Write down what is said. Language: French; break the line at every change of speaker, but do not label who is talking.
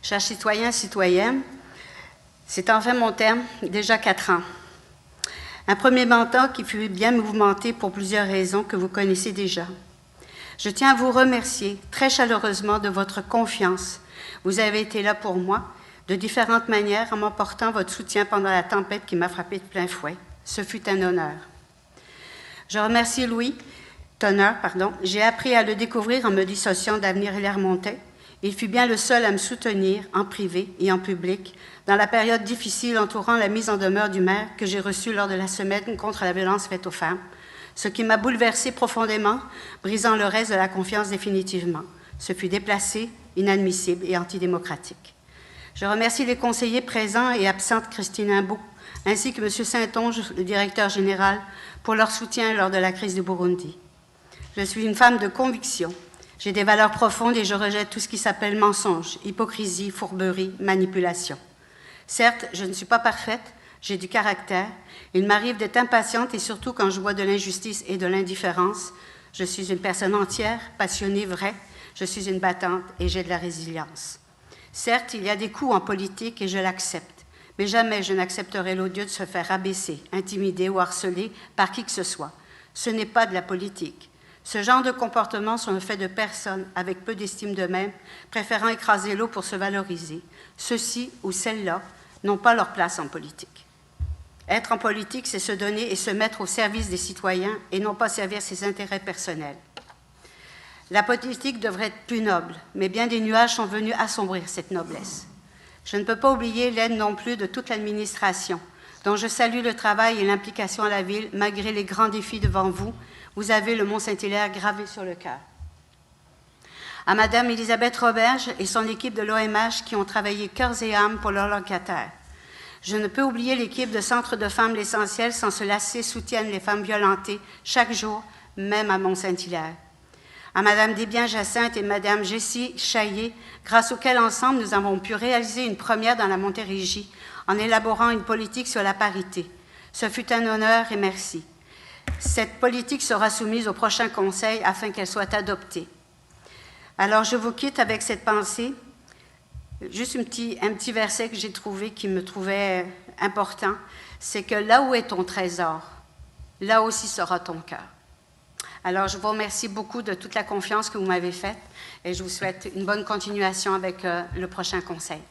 Chers citoyens et citoyennes, c'est enfin mon terme, déjà 4 ans. Un premier mandat qui fut bien mouvementé pour plusieurs raisons que vous connaissez déjà. Je tiens à vous remercier très chaleureusement de votre confiance. Vous avez été là pour moi de différentes manières en m'apportant votre soutien pendant la tempête qui m'a frappé de plein fouet. Ce fut un honneur. Je remercie Louis Tonnerre. J'ai appris à le découvrir en me dissociant d'Avenir Lermontais. Il fut bien le seul à me soutenir en privé et en public dans la période difficile entourant la mise en demeure du maire que j'ai reçue lors de la semaine contre la violence faite aux femmes, ce qui m'a bouleversée profondément, brisant le reste de la confiance définitivement. Ce fut déplacé, inadmissible et antidémocratique. Je remercie les conseillers présents et absentes Christine Imbeau, ainsi que M. Saint-Onge, le directeur général, pour leur soutien lors de la crise du Burundi. Je suis une femme de conviction. J'ai des valeurs profondes et je rejette tout ce qui s'appelle mensonge, hypocrisie, fourberie, manipulation. Certes, je ne suis pas parfaite, j'ai du caractère. Il m'arrive d'être impatiente et surtout quand je vois de l'injustice et de l'indifférence. Je suis une personne entière, passionnée, vraie. Je suis une battante et j'ai de la résilience. Certes, il y a des coups en politique et je l'accepte, mais jamais je n'accepterai l'odieux de se faire abaisser, intimider ou harceler par qui que ce soit. Ce n'est pas de la politique. Ce genre de comportements sont le fait de personnes avec peu d'estime d'eux-mêmes, préférant écraser l'eau pour se valoriser. Ceux-ci ou celles-là n'ont pas leur place en politique. Être en politique, c'est se donner et se mettre au service des citoyens et non pas servir ses intérêts personnels. La politique devrait être plus noble, mais bien des nuages sont venus assombrir cette noblesse. Je ne peux pas oublier l'aide non plus de toute l'administration, dont je salue le travail et l'implication à la ville, malgré les grands défis devant vous. Vous avez le Mont-Saint-Hilaire gravé sur le cœur. À Mme Elisabeth Roberge et son équipe de l'OMH qui ont travaillé cœurs et âmes pour leurs locataires. Je ne peux oublier l'équipe de Centre de femmes L'Essentiel sans se lasser soutiennent les femmes violentées chaque jour, même à Mont-Saint-Hilaire. À Mme Desbiens-Jacinthe et Mme Jessie Chaillé, grâce auxquelles ensemble nous avons pu réaliser une première dans la Montérégie en élaborant une politique sur la parité. Ce fut un honneur et merci. Cette politique sera soumise au prochain Conseil afin qu'elle soit adoptée. Alors, je vous quitte avec cette pensée. Juste un petit verset que j'ai trouvé qui me trouvait important. C'est que là où est ton trésor, là aussi sera ton cœur. Alors, je vous remercie beaucoup de toute la confiance que vous m'avez faite et je vous souhaite une bonne continuation avec le prochain Conseil.